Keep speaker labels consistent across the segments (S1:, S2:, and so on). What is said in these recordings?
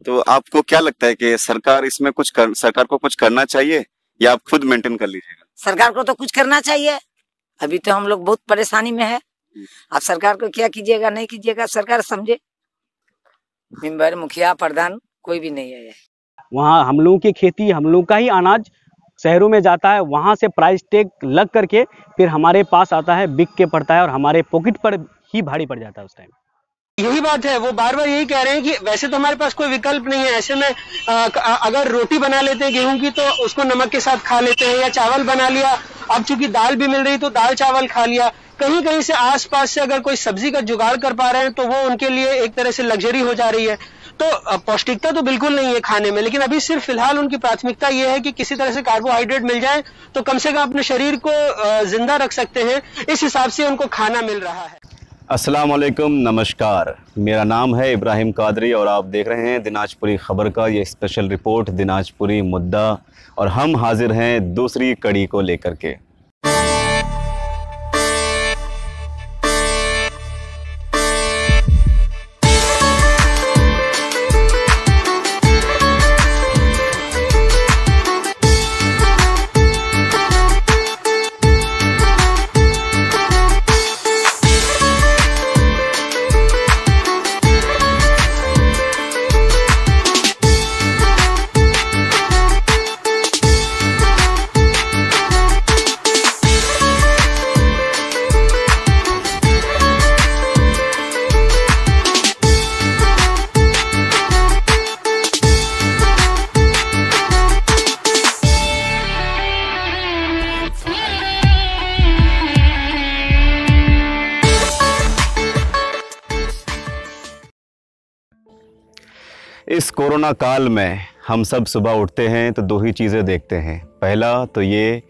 S1: तो आपको क्या लगता है कि सरकार को कुछ करना चाहिए या आप खुद मेंटेन कर लीजिएगा?
S2: सरकार को तो कुछ करना चाहिए। अभी तो हम लोग बहुत परेशानी में है। आप सरकार को क्या कीजिएगा नहीं कीजिएगा, सरकार समझे। मेंबर, मुखिया, प्रधान कोई भी नहीं है।
S3: वहाँ हम लोगों की खेती, हम लोग का ही अनाज शहरों में जाता है, वहाँ से प्राइस टैग लग करके फिर हमारे पास आता है, बिक के पड़ता है और हमारे पॉकेट पर ही भारी पड़ जाता है उस टाइम।
S4: यही बात है, वो बार बार यही कह रहे हैं कि वैसे तो हमारे पास कोई विकल्प नहीं है। ऐसे में अगर रोटी बना लेते हैं गेहूं की तो उसको नमक के साथ खा लेते हैं, या चावल बना लिया, अब चूंकि दाल भी मिल रही तो दाल चावल खा लिया। कहीं कहीं से आसपास से अगर कोई सब्जी का जुगाड़ कर पा रहे हैं तो वो उनके लिए एक तरह से लग्जरी हो जा रही है। तो पौष्टिकता तो बिल्कुल नहीं है खाने में, लेकिन अभी सिर्फ फिलहाल उनकी प्राथमिकता ये है कि किसी तरह से कार्बोहाइड्रेट मिल जाए तो कम से कम अपने शरीर को जिंदा रख सकते हैं। इस हिसाब से उनको खाना मिल रहा है।
S1: अस्सलाम वालेकुम, नमस्कार। मेरा नाम है इब्राहिम कादरी और आप देख रहे हैं दिनाजपुरी खबर का ये स्पेशल रिपोर्ट दिनाजपुरी मुद्दा, और हम हाजिर हैं दूसरी कड़ी को लेकर के। इस कोरोना काल में हम सब सुबह उठते हैं तो दो ही चीज़ें देखते हैं। पहला तो ये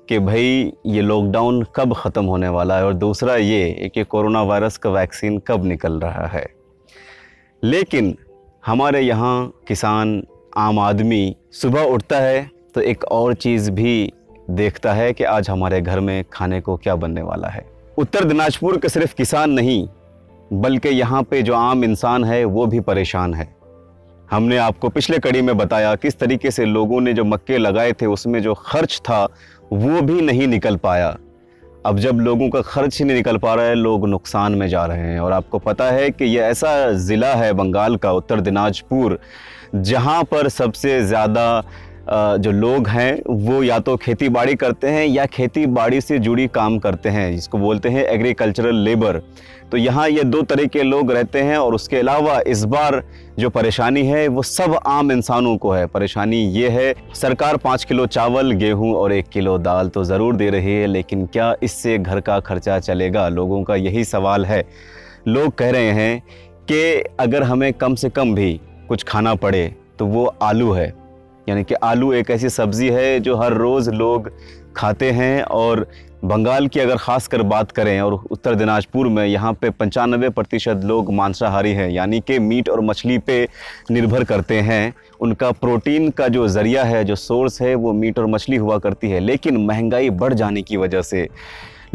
S1: कि भाई ये लॉकडाउन कब ख़त्म होने वाला है, और दूसरा ये कि कोरोना वायरस का वैक्सीन कब निकल रहा है। लेकिन हमारे यहाँ किसान, आम आदमी सुबह उठता है तो एक और चीज़ भी देखता है कि आज हमारे घर में खाने को क्या बनने वाला है। उत्तर दिनाजपुर के सिर्फ किसान नहीं बल्कि यहाँ पे जो आम इंसान है वो भी परेशान है। हमने आपको पिछले कड़ी में बताया किस तरीके से लोगों ने जो मक्के लगाए थे उसमें जो खर्च था वो भी नहीं निकल पाया। अब जब लोगों का खर्च ही नहीं निकल पा रहा है, लोग नुकसान में जा रहे हैं। और आपको पता है कि ये ऐसा ज़िला है बंगाल का, उत्तर दिनाजपुर, जहाँ पर सबसे ज़्यादा जो लोग हैं वो या तो खेती बाड़ी करते हैं या खेती बाड़ी से जुड़ी काम करते हैं, जिसको बोलते हैं एग्रीकल्चरल लेबर। तो यहाँ ये दो तरह के लोग रहते हैं। और उसके अलावा इस बार जो परेशानी है वो सब आम इंसानों को है। परेशानी ये है, सरकार 5 किलो चावल, गेहूं और 1 किलो दाल तो ज़रूर दे रही है, लेकिन क्या इससे घर का खर्चा चलेगा? लोगों का यही सवाल है। लोग कह रहे हैं कि अगर हमें कम से कम भी कुछ खाना पड़े तो वो आलू है, यानी कि आलू एक ऐसी सब्ज़ी है जो हर रोज़ लोग खाते हैं। और बंगाल की अगर ख़ास कर बात करें और उत्तर दिनाजपुर में, यहाँ पे 95% लोग मांसाहारी हैं, यानी कि मीट और मछली पे निर्भर करते हैं। उनका प्रोटीन का जो ज़रिया है, जो सोर्स है, वो मीट और मछली हुआ करती है। लेकिन महंगाई बढ़ जाने की वजह से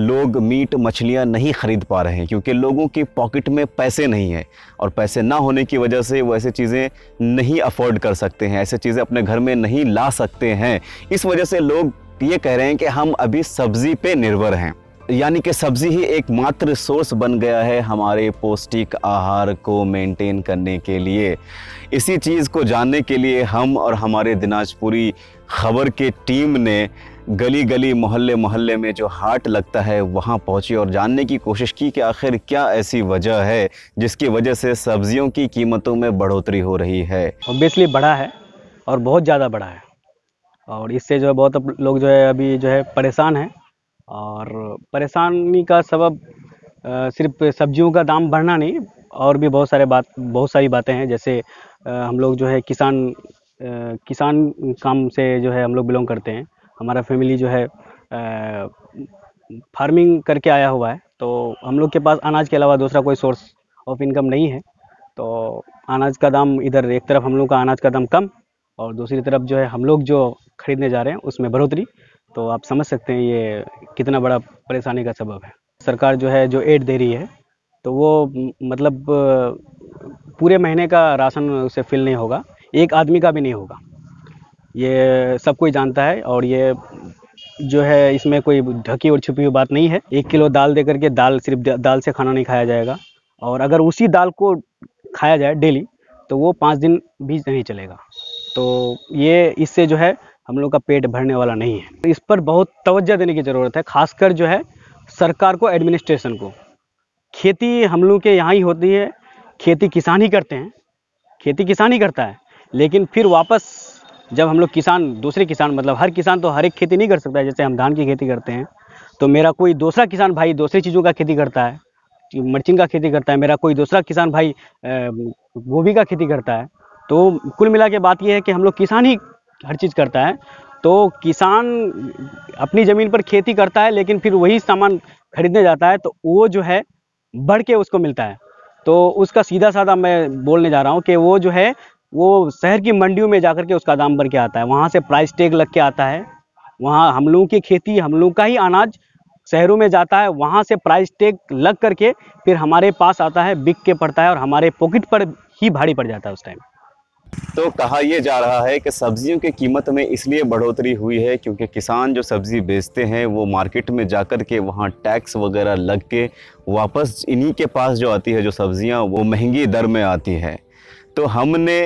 S1: लोग मीट मछलियाँ नहीं ख़रीद पा रहे हैं, क्योंकि लोगों की पॉकेट में पैसे नहीं है। और पैसे ना होने की वजह से वो ऐसे चीज़ें नहीं अफोर्ड कर सकते हैं, ऐसे चीज़ें अपने घर में नहीं ला सकते हैं। इस वजह से लोग ये कह रहे हैं कि हम अभी सब्ज़ी पे निर्भर हैं, यानी कि सब्ज़ी ही एकमात्र सोर्स बन गया है हमारे पौष्टिक आहार को मेंटेन करने के लिए। इसी चीज़ को जानने के लिए हम और हमारे दिनाजपुरी खबर के टीम ने गली गली, मोहल्ले मोहल्ले में जो हाट लगता है वहाँ पहुँची और जानने की कोशिश की कि आखिर क्या ऐसी वजह है जिसकी वजह से सब्जियों की कीमतों में बढ़ोतरी हो रही है।
S3: ऑब्वियसली बढ़ा है और बहुत ज़्यादा बढ़ा है, और इससे जो है बहुत लोग जो है अभी जो है परेशान हैं। और परेशानी का सबब सिर्फ सब्जियों का दाम बढ़ना नहीं, और भी बहुत सारी बातें हैं। जैसे हम लोग जो है किसान काम से जो है हम लोग बिलोंग करते हैं। हमारा फैमिली जो है फार्मिंग करके आया हुआ है, तो हम लोग के पास अनाज के अलावा दूसरा कोई सोर्स ऑफ इनकम नहीं है। तो अनाज का दाम, इधर एक तरफ हम लोग का अनाज का दाम कम और दूसरी तरफ जो है हम लोग जो खरीदने जा रहे हैं उसमें बढ़ोतरी। तो आप समझ सकते हैं ये कितना बड़ा परेशानी का सबब है। सरकार जो है जो एड दे रही है तो वो मतलब पूरे महीने का राशन उससे फिल नहीं होगा, एक आदमी का भी नहीं होगा। ये सब कोई जानता है और ये जो है इसमें कोई ढकी और छुपी हुई बात नहीं है। 1 किलो दाल दे करके सिर्फ दाल से खाना नहीं खाया जाएगा, और अगर उसी दाल को खाया जाए डेली तो वो 5 दिन भी नहीं चलेगा। तो ये इससे जो है हम लोग का पेट भरने वाला नहीं है। इस पर बहुत तवज्जो देने की ज़रूरत है, खासकर जो है सरकार को, एडमिनिस्ट्रेशन को। खेती हम लोग के यहाँ ही होती है, खेती किसान ही करते हैं, खेती किसान ही करता है, लेकिन फिर वापस जब हम लोग दूसरे किसान, मतलब हर किसान तो हर एक खेती नहीं कर सकता है। जैसे हम धान की खेती करते हैं तो मेरा कोई दूसरा किसान भाई दूसरी चीज़ों का खेती करता है, मिर्ची का खेती करता है, मेरा कोई दूसरा किसान भाई गोभी का खेती करता है। तो कुल मिला के बात यह है कि हम लोग किसान ही हर चीज़ करता है। तो किसान अपनी ज़मीन पर खेती करता है, लेकिन फिर वही सामान खरीदने जाता है तो वो जो है बढ़ के उसको मिलता है। तो उसका सीधा साधा मैं बोलने जा रहा हूँ कि वो जो है वो शहर की मंडियों में जाकर के उसका दाम बढ़ के आता है, वहाँ से प्राइस टैग लग के आता है। वहाँ हम लोगों की खेती, हम लोग का ही अनाज शहरों में जाता है, वहाँ से प्राइस टैग लग करके फिर हमारे पास आता है, बिक के पड़ता है और हमारे पॉकेट पर ही भारी पड़ जाता है उस टाइम।
S1: तो कहा यह जा रहा है कि सब्जियों की कीमत में इसलिए बढ़ोतरी हुई है क्योंकि किसान जो सब्ज़ी बेचते हैं वो मार्केट में जाकर के वहाँ टैक्स वगैरह लग के वापस इन्हीं के पास जो आती है जो सब्जियाँ वो महंगी दर में आती है। तो हमने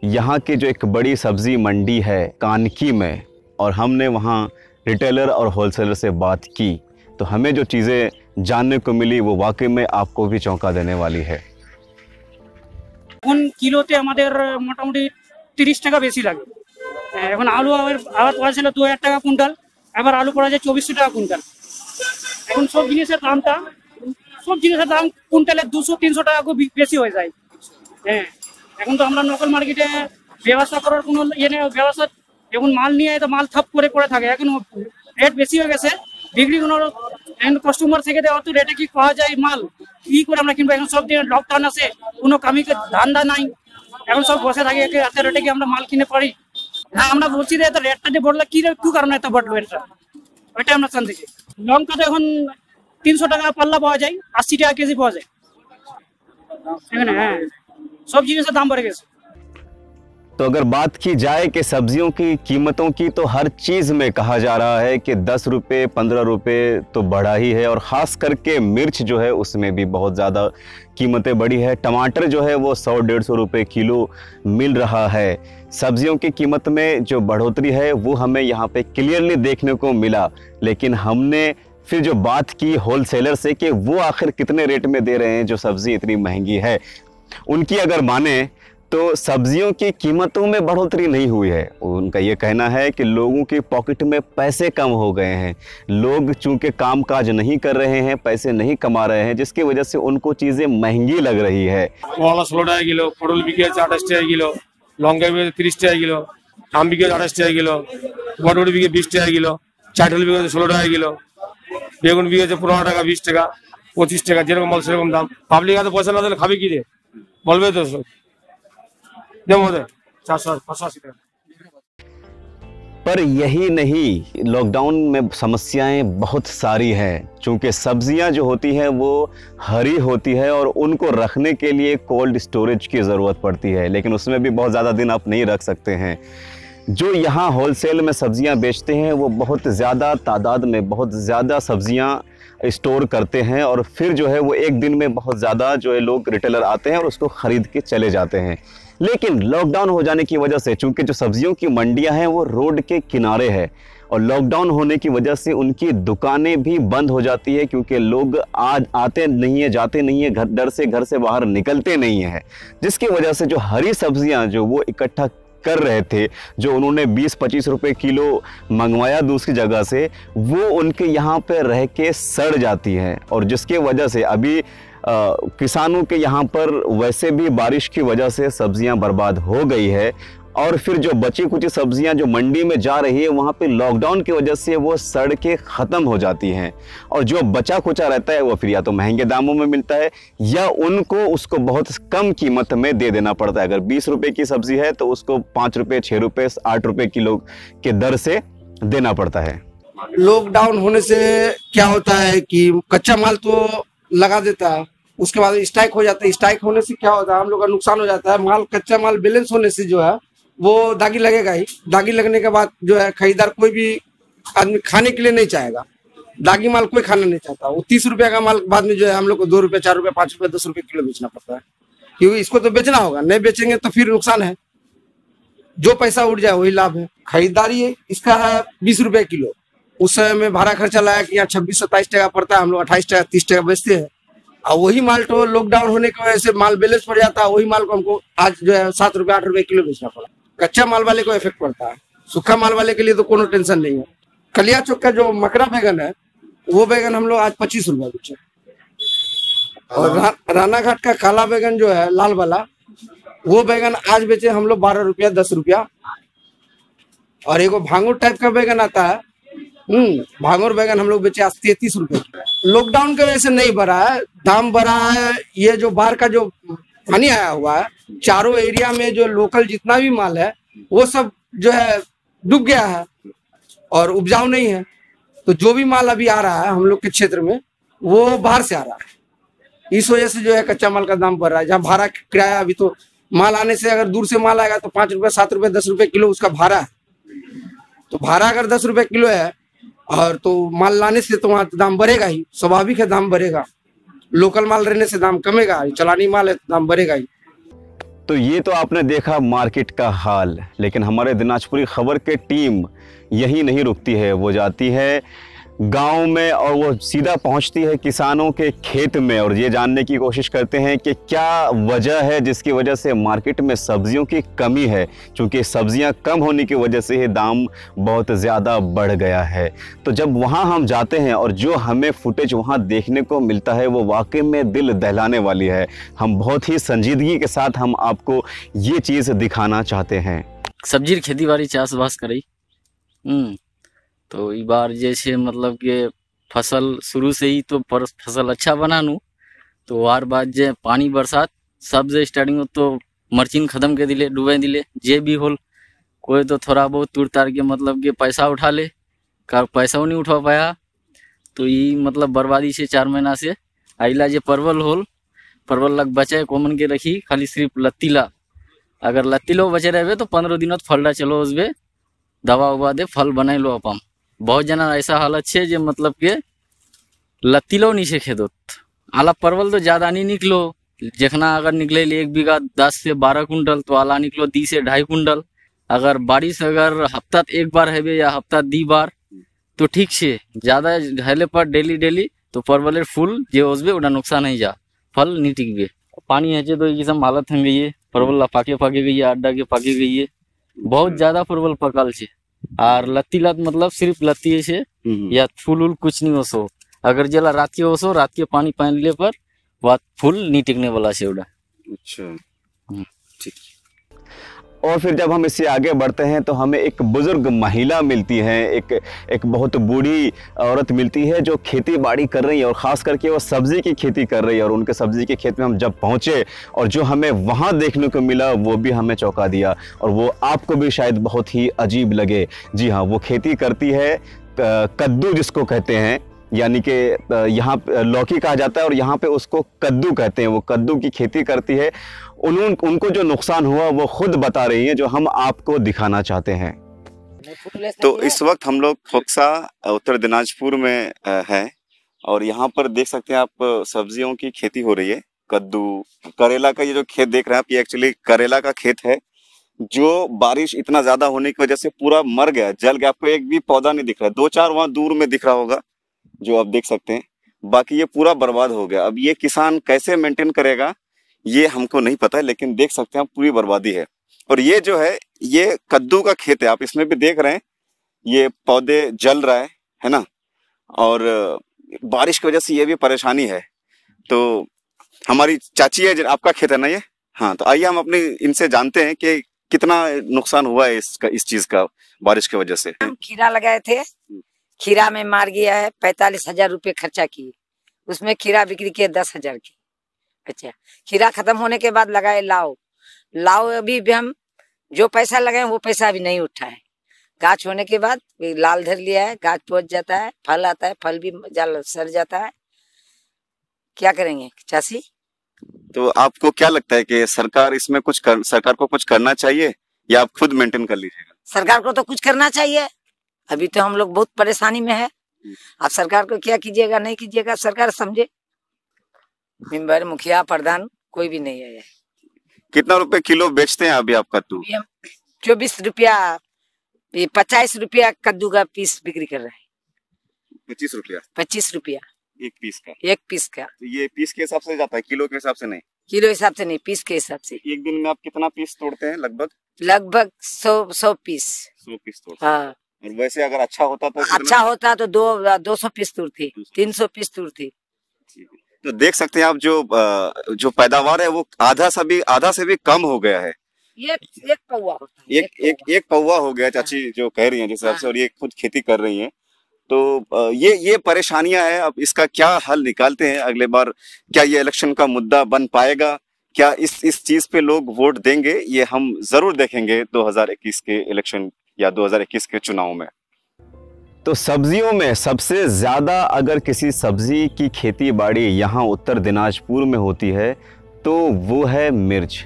S1: यहाँ की जो एक बड़ी सब्ज़ी मंडी है कानकी में, और हमने वहाँ रिटेलर और होलसेलर से बात की, तो हमें जो चीज़ें जानने को मिली वो वाकई में आपको भी चौंका देने वाली है।
S5: এখন কিলোতে আমাদের মোটামুটি 30 টাকা বেশি লাগে। এখন আলু আবার পড়াছিল 2000 টাকা কুইন্টাল, আবার আলু পড়া যায় 2400 টাকা কুইন্টাল। এখন সব জিনিসের দাম কুইন্টালে 200-300 টাকা বেশি হয়ে যায়। হ্যাঁ, এখন তো আমরা লোকাল মার্কেটে ব্যবসা করার কোনো নেই, ব্যবসা এখন মাল নিয়ে তো মাল থাপ করে পড়ে থাকে। এখন রেট বেশি হয়ে গেছে, বিক্রি কোনো কাস্টমার থেকে দেওয়া তো রেটে কি পাওয়া যায় মাল, কি করে আমরা কিনবো? এখন সব দিন লকডাউন আছে, কোনো কামি ধান্দা নাই, এখন সব বসে থাকে, এত রেটে কি আমরা মাল কিনে পারি? হ্যাঁ, আমরা বলছি যে এত রেটটা যে বললে কি কারণে এত বাড়লো এটা, ওইটা আমরা জানতে চাই। লঙ্কা তো এখন 300 টাকা পাল্লা পাওয়া যায়, 80 টাকা কেজি পাওয়া যায় এখানে। হ্যাঁ, सब चीज़ों से दाम बढ़ गए।
S1: तो अगर बात की जाए कि सब्जियों की कीमतों की, तो हर चीज़ में कहा जा रहा है कि 10 रुपये 15 रुपये तो बढ़ा ही है, और ख़ास करके मिर्च जो है उसमें भी बहुत ज़्यादा कीमतें बढ़ी है। टमाटर जो है वो 100-150 रुपये किलो मिल रहा है। सब्जियों की कीमत में जो बढ़ोतरी है वो हमें यहाँ पे क्लियरली देखने को मिला, लेकिन हमने फिर जो बात की होलसेलर से कि वो आखिर कितने रेट में दे रहे हैं जो सब्ज़ी इतनी महंगी है, उनकी अगर माने तो सब्जियों की कीमतों में बढ़ोतरी नहीं हुई है। उनका ये कहना है कि लोगों की पॉकेट में पैसे कम हो गए हैं, लोग चूंकि कामकाज नहीं कर रहे हैं, पैसे नहीं कमा रहे हैं, जिसकी वजह से उनको चीज़ें महंगी लग रही है।
S6: 16 টাকা কিলো, পটল বিক্রি হচ্ছে 28 টাকা কিলো, লঙ্কা বিক্রি হচ্ছে 30 টাকা কিলো, আম বিক্রি হচ্ছে 28 টাকা কিলো, বটবটি বিক্রি 20 টাকা কিলো, চাটল বিক্রি হচ্ছে 16 টাকা কিলো, বেগুন বিক্রি হচ্ছে 15 টাকা, 20 টাকা, 25 টাকা, যেরকম মাল সেরকম দাম। পাবলিক হাতে পয়সা না দিলে খাবে কি রে? বলবে তো
S1: पर यही नहीं, लॉकडाउन में समस्याएं बहुत सारी हैं। चूँकि सब्जियां जो होती हैं वो हरी होती है और उनको रखने के लिए कोल्ड स्टोरेज की ज़रूरत पड़ती है, लेकिन उसमें भी बहुत ज़्यादा दिन आप नहीं रख सकते हैं। जो यहाँ होलसेल में सब्जियां बेचते हैं वो बहुत ज़्यादा तादाद में बहुत ज़्यादा सब्जियां स्टोर करते हैं, और फिर जो है वो एक दिन में बहुत ज़्यादा जो है लोग रिटेलर आते हैं और उसको ख़रीद के चले जाते हैं। लेकिन लॉकडाउन हो जाने की वजह से, चूँकि जो सब्जियों की मंडियां हैं वो रोड के किनारे है, और लॉकडाउन होने की वजह से उनकी दुकानें भी बंद हो जाती है, क्योंकि लोग आज आते नहीं है, जाते नहीं है, डर से घर से बाहर निकलते नहीं है, जिसकी वजह से जो हरी सब्जियां जो वो इकट्ठा कर रहे थे, जो उन्होंने 20-25 रुपए किलो मंगवाया दूसरी जगह से, वो उनके यहाँ पे रह के सड़ जाती हैं, और जिसके वजह से अभी किसानों के यहाँ पर वैसे भी बारिश की वजह से सब्जियां बर्बाद हो गई है, और फिर जो बची कुछ सब्जियां जो मंडी में जा रही है वहाँ पे लॉकडाउन की वजह से वो सड़ के ख़त्म हो जाती हैं, और जो बचा कुचा रहता है वो फिर या तो महंगे दामों में मिलता है या उनको उसको बहुत कम कीमत में दे देना पड़ता है। अगर 20 रुपये की सब्ज़ी है तो उसको 5 रुपये, 6 रुपये, 8 रुपये किलो के दर से देना पड़ता है।
S7: लॉकडाउन होने से क्या होता है कि कच्चा माल तो लगा देता है, उसके बाद स्ट्राइक हो जाता है। स्ट्राइक होने से क्या होता है, हम लोग का नुकसान हो जाता है। माल कच्चा माल बैलेंस होने से जो है वो दागी लगेगा ही। दागी लगने के बाद जो है खरीदार कोई भी आदमी खाने के लिए नहीं चाहेगा। दागी माल कोई खाना नहीं चाहता। वो 30 रुपया का माल बाद में जो है हम लोग को 2 रुपये, 4 रुपये, 5 रुपये, 10 रुपये किलो बेचना पड़ता है, क्योंकि इसको तो बेचना होगा। नहीं बेचेंगे तो फिर नुकसान है। जो पैसा उड़ जाए वही लाभ है। खरीदारी इसका है 20 रुपये किलो। उस समय में भाड़ा खर्चा लाया कि यहाँ 26-27 टका पड़ता है, हम लोग 28 टका 30 टका बेचते हैं। और वही माल तो लॉकडाउन होने की वजह से माल बैलेंस पड़ जाता है। वही माल को हमको आज जो है 7 रुपये 8 रुपये किलो बेचना पड़ा। कच्चा माल वाले को इफेक्ट पड़ता है, सूखा माल वाले के लिए तो कोनो टेंशन नहीं है। कलिया चौक का जो मकड़ा बैगन है वो बैगन हम लोग आज 25 रुपये बेचे। और राना घाट का काला बैगन जो है लाल वाला, वो बैगन आज बेचे हम लोग 12 रुपया 10 रुपया। और एक भांगुर टाइप का बैगन आता है, भांगुर बैगन हम लोग बेचे आज 33 रुपये। लॉकडाउन की वजह से नहीं बढ़ा है, दाम बढ़ा है। ये जो बाहर का जो पानी आया हुआ है, चारों एरिया में जो लोकल जितना भी माल है वो सब जो है डूब गया है और उपजाऊ नहीं है। तो जो भी माल अभी आ रहा है हम लोग के क्षेत्र में वो बाहर से आ रहा है। इस वजह से जो है कच्चा माल का दाम बढ़ रहा है। जहाँ भाड़ा किराया, अभी तो माल आने से अगर दूर से माल आएगा तो 5 रुपये 7 रुपये 10 रुपये किलो उसका भाड़ा है। तो भाड़ा अगर 10 रुपये किलो है और तो माल लाने से तो वहाँ दाम बढ़ेगा ही, स्वाभाविक है दाम बढ़ेगा। लोकल माल रहने से दाम कमेगा, चलानी माल है दाम बढ़ेगा ही।
S1: तो ये तो आपने देखा मार्केट का हाल, लेकिन हमारे दिनाजपुरी खबर के टीम यही नहीं रुकती है। वो जाती है गांव में और वो सीधा पहुंचती है किसानों के खेत में और ये जानने की कोशिश करते हैं कि क्या वजह है जिसकी वजह से मार्केट में सब्जियों की कमी है। क्योंकि सब्जियां कम होने की वजह से ही दाम बहुत ज़्यादा बढ़ गया है। तो जब वहां हम जाते हैं और जो हमें फुटेज वहां देखने को मिलता है वो वाकई में दिल दहलाने वाली है। हम बहुत ही संजीदगी के साथ हम आपको ये चीज़ दिखाना चाहते हैं।
S8: सब्जी खेती बाड़ी चाष बास करी तो ई बार जैसे मतलब कि फसल शुरू से ही तो फसल अच्छा बना नू तो हर बात जे पानी बरसात सब जे स्टार्टिंग तो मर्चिन खत्म के दिले डूबे दिले जे भी होल। कोई तो थोड़ा बहुत तुर तार के मतलब कि पैसा उठा ले, का पैसा नहीं उठा पाया तो ये मतलब बर्बादी से 4 महीना से आइला जे परवल होल, परवल लग बचे कोमन के रखी खाली सिर्फ लत्तीला। अगर लत्तीलो बचे रहे तो 15 दिनों फलडा चलो उसबे दवा उवा दे फल बनाई लो अपन। बहुत जना ऐसा हालत है जे मतलब के लत्तीलो नीचे खेदोत आला परवल तो ज्यादा नहीं निकलो। जखना अगर निकले 1 बीघा 10 से 12 कुंटल तो आला निकलो 2 से 2.5 कुंटल। अगर बारिश अगर हफ्ता 1 बार है या हफ्ता 2 बार तो ठीक से ज्यादा हेले पर डेली तो परवलेर फूल जे उसबे उड़ा नुकसान है जा फल नहीं टिकबे। पानी है तो ये सब हालत है गई है। परवल पाके गई है, अड्डा के पाके गई है। बहुत ज्यादा परवल पकल छे और लत्ती लत मतलब सिर्फ लत्ती से या फूल उल कुछ नहीं हो। अगर जला रात के हो रात के पानी ले पर बात फूल नहीं टिकने वाला से उड़ा।
S1: अच्छा ठीक। और फिर जब हम इससे आगे बढ़ते हैं तो हमें एक बुजुर्ग महिला मिलती है, एक बहुत बूढ़ी औरत मिलती है जो खेती बाड़ी कर रही है और ख़ास करके वो सब्ज़ी की खेती कर रही है। और उनके सब्ज़ी के खेत में हम जब पहुँचे और जो हमें वहाँ देखने को मिला वो भी हमें चौंका दिया और वो आपको भी शायद बहुत ही अजीब लगे। जी हाँ, वो खेती करती है कद्दू जिसको कहते हैं, यानी कि यहाँ लौकी कहा जाता है और यहाँ पे उसको कद्दू कहते हैं। वो कद्दू की खेती करती है। उनको जो नुकसान हुआ वो खुद बता रही हैं, जो हम आपको दिखाना चाहते हैं। तो इस वक्त हम लोग खोकसा उत्तर दिनाजपुर में हैं और यहाँ पर देख सकते हैं आप सब्जियों की खेती हो रही है। कद्दू, करेला का ये जो खेत देख रहे हैं आप, ये एक्चुअली करेला का खेत है जो बारिश इतना ज्यादा होने की वजह से पूरा मर गया, जल गया। आपको एक भी पौधा नहीं दिख रहा है। 2-4 वहां दूर में दिख रहा होगा जो आप देख सकते हैं, बाकी ये पूरा बर्बाद हो गया। अब ये किसान कैसे मेंटेन करेगा ये हमको नहीं पता है, लेकिन देख सकते हैं पूरी बर्बादी है। और ये जो है ये कद्दू का खेत है, आप इसमें भी देख रहे हैं ये पौधे जल रहा है ना। और बारिश की वजह से ये भी परेशानी है। तो हमारी चाची है, आपका खेत है ना ये? हाँ, तो आइए हम अपने इनसे जानते हैं कि कितना नुकसान हुआ है इस चीज का बारिश की वजह से।
S2: हम खीरा लगाए थे, खीरा में मार गया है। 45,000 रुपये खर्चा किए, उसमें खीरा बिक्री किए 10,000 की। अच्छा, खीरा खत्म होने के बाद लगाए लाओ अभी भी हम जो पैसा लगाए वो पैसा अभी नहीं उठा है। गाछ होने के बाद लाल धर लिया है, गाछ पहुंच जाता है, फल आता है, फल भी जल सड़ जाता है। क्या करेंगे चाची।
S1: तो आपको क्या लगता है कि सरकार इसमें सरकार को कुछ करना चाहिए या आप खुद मेंटेन कर लीजिएगा?
S2: सरकार को तो कुछ करना चाहिए, अभी तो हम लोग बहुत परेशानी में है। अब सरकार को क्या कीजिएगा नहीं कीजिएगा, सरकार समझे। मेंबर, मुखिया, प्रधान कोई भी नहीं है।
S1: कितना रुपए किलो बेचते हैं अभी आप कद्दू?
S2: 24 रुपया, 50 रुपया कद्दू का पीस बिक्री कर रहे हैं।
S1: 25 रुपया?
S2: 25 रुपया
S1: एक पीस का? एक
S2: पीस का।
S1: तो ये पीस के हिसाब से जाता है, किलो के हिसाब से नहीं?
S2: किलो हिसाब से नहीं, पीस के हिसाब से।
S1: एक दिन में आप कितना पीस तोड़ते हैं? लगभग
S2: 100 पीस।
S1: 100 पीस तोड़ते
S2: हैं। हाँ।
S1: और वैसे अगर अच्छा होता तो?
S2: अच्छा होता तो 200 पीस तोड़ती, 300 पीस तोड़ती।
S1: तो देख सकते हैं आप जो पैदावार है वो आधा से भी कम हो गया है।
S2: एक पौवा होता है।
S1: एक पौवा हो गया चाची जो कह रही हैं जिस हिसाब से, और ये खुद खेती कर रही हैं। तो ये परेशानियां हैं। अब इसका क्या हल निकालते हैं अगले बार? क्या ये इलेक्शन का मुद्दा बन पाएगा? क्या इस चीज पे लोग वोट देंगे? ये हम जरूर देखेंगे 2021 के इलेक्शन या 2021 के चुनाव में। तो सब्जियों में सबसे ज़्यादा अगर किसी सब्जी की खेती बाड़ी यहाँ उत्तर दिनाजपुर में होती है तो वो है मिर्च।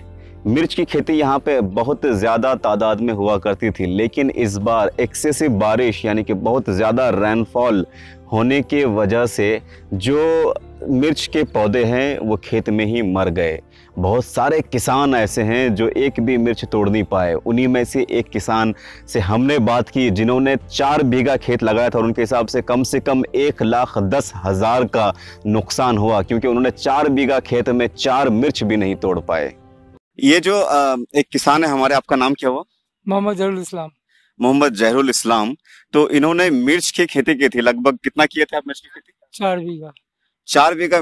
S1: मिर्च की खेती यहाँ पे बहुत ज़्यादा तादाद में हुआ करती थी, लेकिन इस बार एक्सेसिव बारिश यानी कि बहुत ज़्यादा रेनफॉल होने के वजह से जो मिर्च के पौधे हैं वो खेत में ही मर गए। बहुत सारे किसान ऐसे हैं जो एक भी मिर्च तोड़ नहीं पाए। उन्हीं में से एक किसान से हमने बात की जिन्होंने 4 बीघा खेत लगाया था और उनके हिसाब से कम 1,10,000 का नुकसान हुआ, क्योंकि उन्होंने 4 बीघा खेत में 4 मिर्च भी नहीं तोड़ पाए। ये जो एक किसान है हमारे, आपका नाम क्या हुआ?
S9: मोहम्मद जहरुल इस्लाम।
S1: मोहम्मद जहरुल इस्लाम। तो इन्होंने मिर्च की खेती की थी। लगभग कितना किए थे आप मिर्च की खेती?
S9: 4 बीघा।
S1: 4 बीघा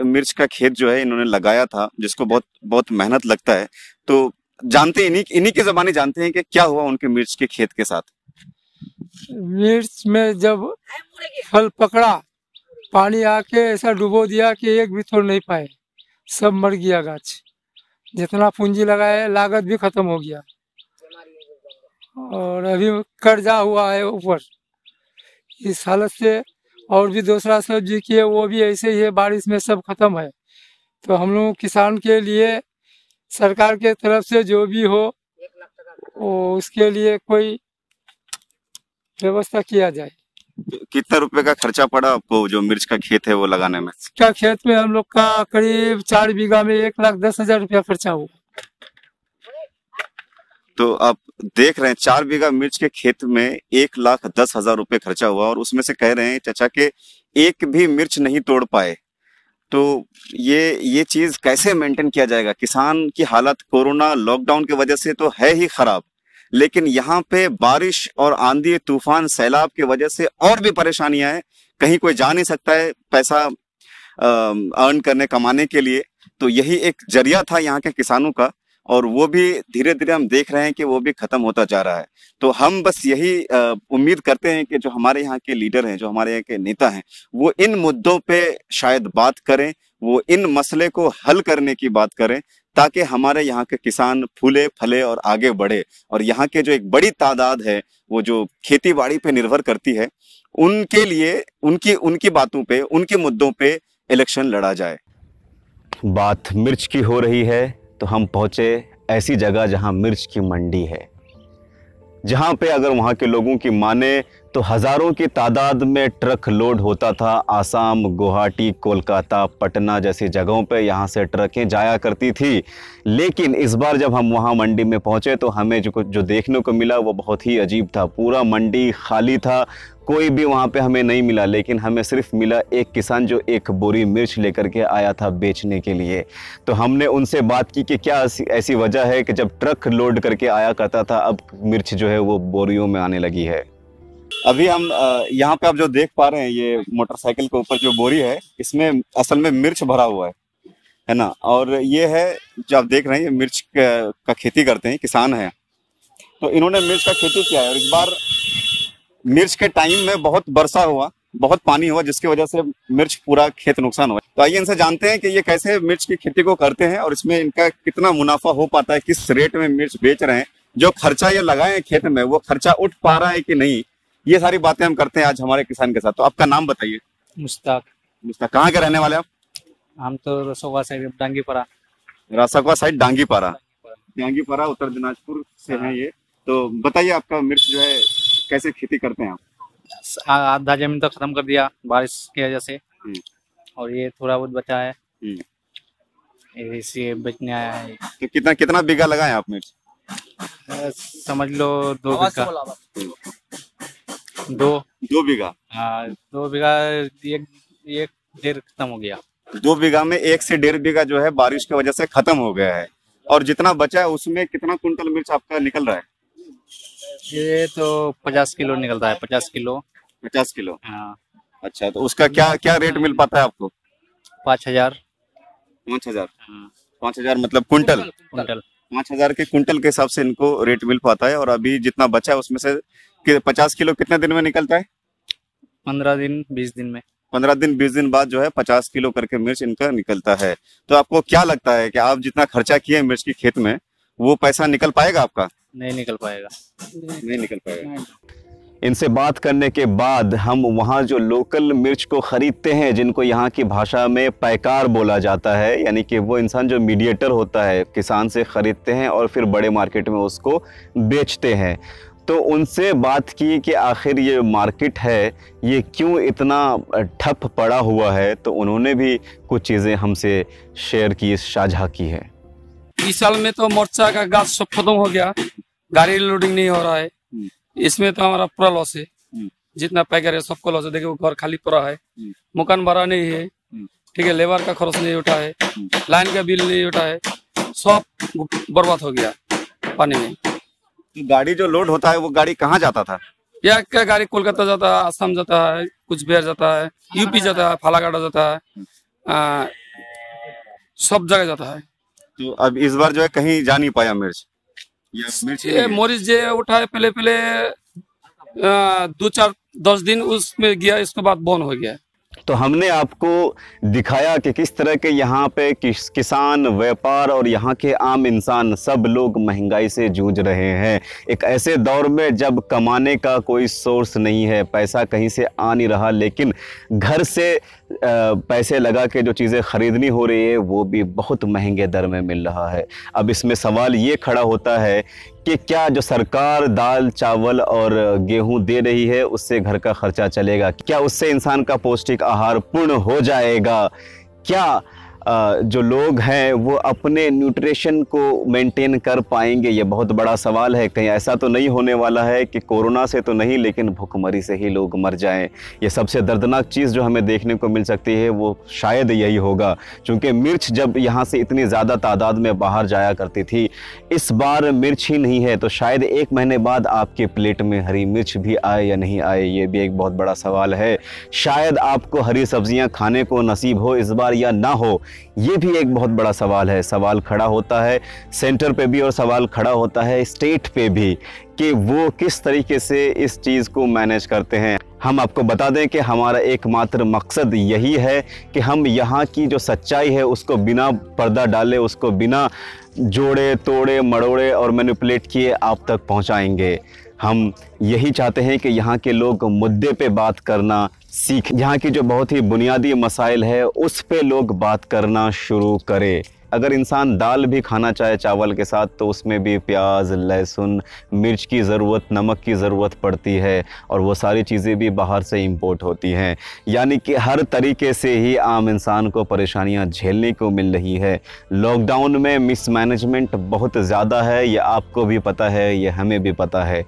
S1: मिर्च का खेत जो है इन्होंने लगाया था, जिसको बहुत मेहनत लगता है। तो जानते इन्हीं की ज़बानी जानते हैं कि क्या हुआ उनके मिर्च के खेत के साथ।
S9: मिर्च में जब फल पकड़ा, पानी आके ऐसा डुबो दिया कि एक भी तोड़ नहीं पाए, सब मर गया गाछ। जितना पूंजी लगाया लागत भी खत्म हो गया और अभी कर्जा हुआ है ऊपर। इस हालत से और भी दूसरा सब्जी किए वो भी ऐसे ही है, बारिश में सब खत्म है। तो हम लोग किसान के लिए सरकार के तरफ से जो भी हो वो उसके लिए कोई व्यवस्था किया जाए।
S1: कितना रुपए का खर्चा पड़ा आपको जो मिर्च का खेत है वो लगाने में?
S9: क्या खेत में हम लोग का करीब 4 बीघा में 1,10,000 रुपया खर्चा हुआ।
S1: तो आप देख रहे हैं 4 बीघा मिर्च के खेत में 1,10,000 रुपए खर्चा हुआ और उसमें से कह रहे हैं चाचा के एक भी मिर्च नहीं तोड़ पाए। तो ये चीज कैसे मेंटेन किया जाएगा? किसान की हालत कोरोना लॉकडाउन की वजह से तो है ही खराब, लेकिन यहाँ पे बारिश और आंधी तूफान सैलाब की वजह से और भी परेशानियां हैं। कहीं कोई जा नहीं सकता है पैसा अर्न करने कमाने के लिए। तो यही एक जरिया था यहाँ के किसानों का और वो भी धीरे धीरे हम देख रहे हैं कि वो भी खत्म होता जा रहा है। तो हम बस यही उम्मीद करते हैं कि जो हमारे यहाँ के लीडर हैं, जो हमारे यहाँ के नेता हैं, वो इन मुद्दों पे शायद बात करें, वो इन मसले को हल करने की बात करें ताकि हमारे यहाँ के किसान फूले फले और आगे बढ़े। और यहाँ के जो एक बड़ी तादाद है वो जो खेती बाड़ी पे निर्भर करती है, उनके लिए उनकी बातों पे, उनके मुद्दों पे इलेक्शन लड़ा जाए। बात मिर्च की हो रही है तो हम पहुंचे ऐसी जगह जहां मिर्च की मंडी है, जहां पे अगर वहां के लोगों की माने तो हजारों की तादाद में ट्रक लोड होता था। आसाम, गुवाहाटी, कोलकाता, पटना जैसी जगहों पे यहाँ से ट्रकें जाया करती थी। लेकिन इस बार जब हम वहाँ मंडी में पहुँचे तो हमें जो देखने को मिला वो बहुत ही अजीब था। पूरा मंडी खाली था, कोई भी वहाँ पे हमें नहीं मिला। लेकिन हमें सिर्फ मिला एक किसान जो एक बोरी मिर्च लेकर के आया था बेचने के लिए। तो हमने उनसे बात की कि क्या ऐसी वजह है कि जब ट्रक लोड करके आया करता था अब मिर्च जो है वो बोरियों में आने लगी है। अभी हम यहाँ पे आप जो देख पा रहे हैं ये मोटरसाइकिल के ऊपर जो बोरी है इसमें असल में मिर्च भरा हुआ है ना। और ये है जो आप देख रहे हैं, ये मिर्च का खेती करते हैं, किसान हैं। तो इन्होंने मिर्च का खेती किया है और इस बार मिर्च के टाइम में बहुत वर्षा हुआ, बहुत पानी हुआ, जिसकी वजह से मिर्च पूरा खेत नुकसान हुआ। तो आइए इनसे जानते हैं कि ये कैसे मिर्च की खेती को करते हैं और इसमें इनका कितना मुनाफा हो पाता है, किस रेट में मिर्च बेच रहे हैं, जो खर्चा ये लगाए हैं खेत में वो खर्चा उठ पा रहा है कि नहीं। ये सारी बातें हम करते हैं आज हमारे किसान के साथ। तो आपका नाम बताइए।
S9: मुश्ताक।
S1: कहाँ के रहने वाले आप?
S3: हम तो रसोवा साइड डांगीपारा।
S1: रासाकवा साइड डांगीपारा उत्तर दिनाजपुर से हैं ये। तो बताइए आपका मिर्च जो है कैसे खेती करते हैं आप?
S3: आधा जमीन तो खत्म कर दिया बारिश की वजह से, और ये थोड़ा बहुत बचा है, इसे बेचने आया है।
S1: तो कितना बीघा लगाए आप मिर्च?
S3: समझ लो 2 बीघा।
S1: 2 बीघा?
S3: हाँ, 2 बीघा एक डेढ़ खत्म हो गया।
S1: 2 बीघा में 1 से 1.5 बीघा जो है बारिश की वजह से खत्म हो गया है, और जितना बचा है उसमें कितना कुंटल मिर्च आपका निकल रहा है?
S3: ये तो 50 किलो निकलता है। 50 किलो।
S1: 50 किलो?
S3: हाँ।
S1: अच्छा, तो उसका क्या रेट मिल पाता है आपको?
S3: 5000।
S1: 5000? 5000 मतलब कुंटल? 5000 के कुंटल के हिसाब से इनको रेट मिल पाता है। और अभी जितना बचा है उसमें से 50 किलो कितने दिन में निकलता है?
S3: 15 दिन 20 दिन में।
S1: 15 दिन 20 दिन बाद जो है 50 किलो करके मिर्च इनका निकलता है। तो आपको क्या लगता है कि आप जितना खर्चा किए मिर्च की खेत में वो पैसा निकल पाएगा आपका?
S3: नहीं निकल पाएगा।
S1: नहीं निकल पाएगा। इनसे बात करने के बाद हम वहाँ जो लोकल मिर्च को ख़रीदते हैं, जिनको यहाँ की भाषा में पैकार बोला जाता है, यानी कि वो इंसान जो मीडिएटर होता है, किसान से ख़रीदते हैं और फिर बड़े मार्केट में उसको बेचते हैं। तो उनसे बात की कि आखिर ये मार्केट है ये क्यों इतना ठप पड़ा हुआ है, तो उन्होंने भी कुछ चीज़ें हमसे शेयर की, साझा की है।
S9: इस साल में तो मोर्चा का गाछ सब खत्म हो गया, गाड़ी लोडिंग नहीं हो रहा है, इसमें तो हमारा पूरा लॉस है। जितना पैकर है सबको लॉस है। देखिए घर खाली पड़ा है, मकान भाड़ा नहीं है, ठीक है, लेबर का खर्च नहीं उठा है, लाइन का बिल नहीं उठा है, सब बर्बाद हो गया पानी में।
S1: गाड़ी जो लोड होता है वो गाड़ी कहाँ जाता था?
S9: या क्या गाड़ी कोलकाता जाता है, आसाम जाता है, कुछ बिहार जाता है, यूपी जाता है, फालाकाटा जाता है, सब जगह जाता है।
S1: तो अब इस बार जो है कहीं जा नहीं पाया मिर्च?
S9: मोरिस जे उठा है पहले 2-4-10 दिन उसमें गया, इसके बाद बंद हो गया।
S1: तो हमने आपको दिखाया कि किस तरह के यहाँ पे किसान, व्यापार और यहाँ के आम इंसान सब लोग महंगाई से जूझ रहे हैं। एक ऐसे दौर में जब कमाने का कोई सोर्स नहीं है, पैसा कहीं से आ नहीं रहा, लेकिन घर से पैसे लगा के जो चीज़ें ख़रीदनी हो रही है वो भी बहुत महंगे दर में मिल रहा है। अब इसमें सवाल ये खड़ा होता है कि क्या जो सरकार दाल, चावल और गेहूं दे रही है उससे घर का खर्चा चलेगा? क्या उससे इंसान का पौष्टिक आहार पूर्ण हो जाएगा? क्या जो लोग हैं वो अपने न्यूट्रिशन को मेंटेन कर पाएंगे? ये बहुत बड़ा सवाल है। कहीं ऐसा तो नहीं होने वाला है कि कोरोना से तो नहीं, लेकिन भुखमरी से ही लोग मर जाएं? ये सबसे दर्दनाक चीज़ जो हमें देखने को मिल सकती है वो शायद यही होगा, क्योंकि मिर्च जब यहाँ से इतनी ज़्यादा तादाद में बाहर जाया करती थी, इस बार मिर्च ही नहीं है तो शायद 1 महीने बाद आपके प्लेट में हरी मिर्च भी आए या नहीं आए, ये भी एक बहुत बड़ा सवाल है। शायद आपको हरी सब्जियाँ खाने को नसीब हो इस बार या ना हो, ये भी एक बहुत बड़ा सवाल है। सवाल खड़ा होता है सेंटर पे भी और सवाल खड़ा होता है स्टेट पे भी कि वो किस तरीके से इस चीज़ को मैनेज करते हैं। हम आपको बता दें कि हमारा एकमात्र मकसद यही है कि हम यहाँ की जो सच्चाई है उसको बिना पर्दा डाले, उसको बिना जोड़े तोड़े मड़ोड़े और मैनिपुलेट किए आप तक पहुँचाएंगे। हम यही चाहते हैं कि यहाँ के लोग मुद्दे पे बात करना सीख, यहाँ की जो बहुत ही बुनियादी मसाइल है उस पे लोग बात करना शुरू करें। अगर इंसान दाल भी खाना चाहे चावल के साथ तो उसमें भी प्याज, लहसुन, मिर्च की ज़रूरत, नमक की ज़रूरत पड़ती है, और वो सारी चीज़ें भी बाहर से इंपोर्ट होती हैं। यानी कि हर तरीके से ही आम इंसान को परेशानियां झेलने को मिल रही है। लॉकडाउन में मिसमैनेजमेंट बहुत ज़्यादा है, ये आपको भी पता है, ये हमें भी पता है।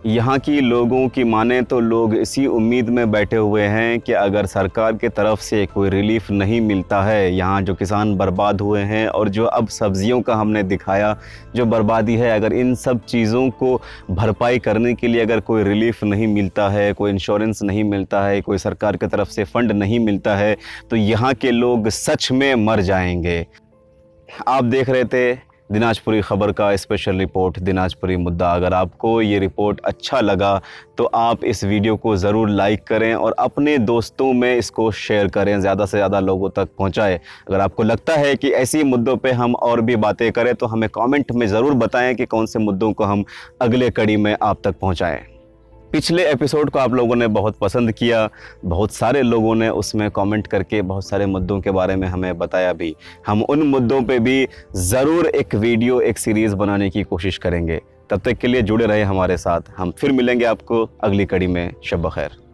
S1: यहाँ की लोगों की माने तो लोग इसी उम्मीद में बैठे हुए हैं कि अगर सरकार की तरफ से कोई रिलीफ नहीं मिलता है, यहाँ जो किसान बर्बाद हुए हैं और जो अब सब्जियों का हमने दिखाया जो बर्बादी है, अगर इन सब चीज़ों को भरपाई करने के लिए अगर कोई रिलीफ नहीं मिलता है, कोई इंश्योरेंस नहीं मिलता है, कोई सरकार की तरफ से फ़ंड नहीं मिलता है, तो यहाँ के लोग सच में मर जाएंगे। आप देख रहे थे दिनाजपुरी ख़बर का स्पेशल रिपोर्ट दिनाजपुरी मुद्दा। अगर आपको ये रिपोर्ट अच्छा लगा तो आप इस वीडियो को ज़रूर लाइक करें और अपने दोस्तों में इसको शेयर करें, ज़्यादा से ज़्यादा लोगों तक पहुंचाएं। अगर आपको लगता है कि ऐसी मुद्दों पे हम और भी बातें करें तो हमें कमेंट में ज़रूर बताएं कि कौन से मुद्दों को हम अगले कड़ी में आप तक पहुंचाएं। पिछले एपिसोड को आप लोगों ने बहुत पसंद किया, बहुत सारे लोगों ने उसमें कमेंट करके बहुत सारे मुद्दों के बारे में हमें बताया भी। हम उन मुद्दों पे भी ज़रूर एक वीडियो, एक सीरीज़ बनाने की कोशिश करेंगे। तब तक के लिए जुड़े रहे हमारे साथ। हम फिर मिलेंगे आपको अगली कड़ी में। शब बखैर।